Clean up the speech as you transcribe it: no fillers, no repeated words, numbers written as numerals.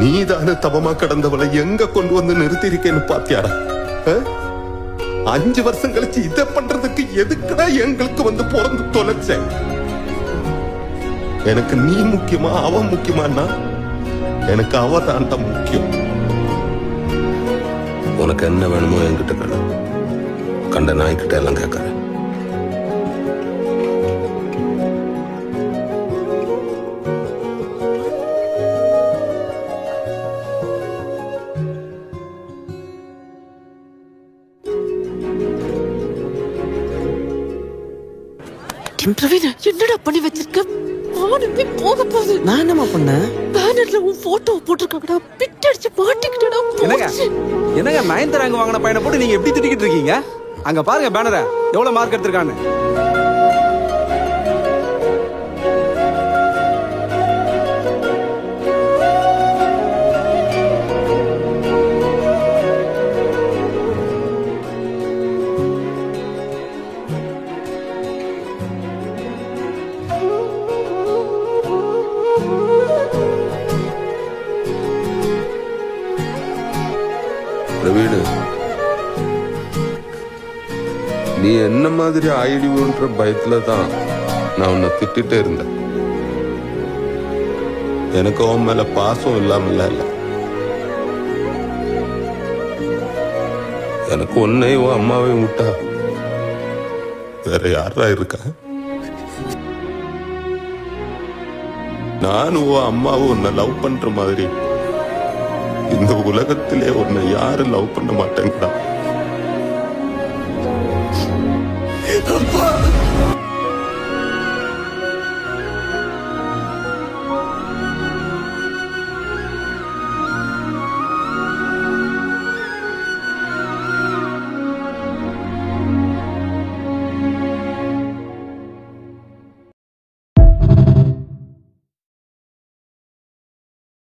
நீதான தவமா கடந்தவளை எங்க கொண்டு வந்து நிறுத்தி இருக்கேன்னு பாத்தியாரா? 5 வருஷம் கழிச்சு இதை பண்றதுக்கு எதுக்குடா எங்களுக்கு வந்து பிறந்து தொலைச்ச? எனக்கு நீ முக்கியமா அவன் முக்கியமானா? எனக்கு அவ தான்டா முக்கியம். உனக்கு என்ன வேணுமோ என்கிட்ட கேளு. கண்ட நாய்கிட்ட எல்லாம் கேட்கற. என்னடா பண்ணி வச்சிருக்க? மானமே போக போகுது. நான் என்னமா பண்ணேன்? பேனர்ல உன் போட்டோ போட்டிருக்காங்கடா. பிட் அடிச்சு மாட்டிக்கிட்டடா. என்னங்க நயன்தாரா வாங்கின பையனை போட்டு நீங்க எப்படி திட்டிக்கிட்டு இருக்கீங்க? அங்க பாருங்க பேனரை, எவ்வளவு மார்க் எடுத்திருக்கான்னு. பிரவீன், நீ என்ன மாதிரி ஆயிடுவோன்ற பயத்துல தான் நான் உன்னை திட்டிட்டே இருந்தேன். எனக்கு உன் மேல பாசம் இல்லாம இல்ல. எனக்கு உன்னையும் உன் அம்மாவையும் விட்டா வேற யாரா இருக்கா? நானும் உன் அம்மாவும் உன்னை லவ் பண்ற மாதிரி இந்த உலகத்திலே உன்னை யாரும் லவ் பண்ண மாட்டேங்கிறா.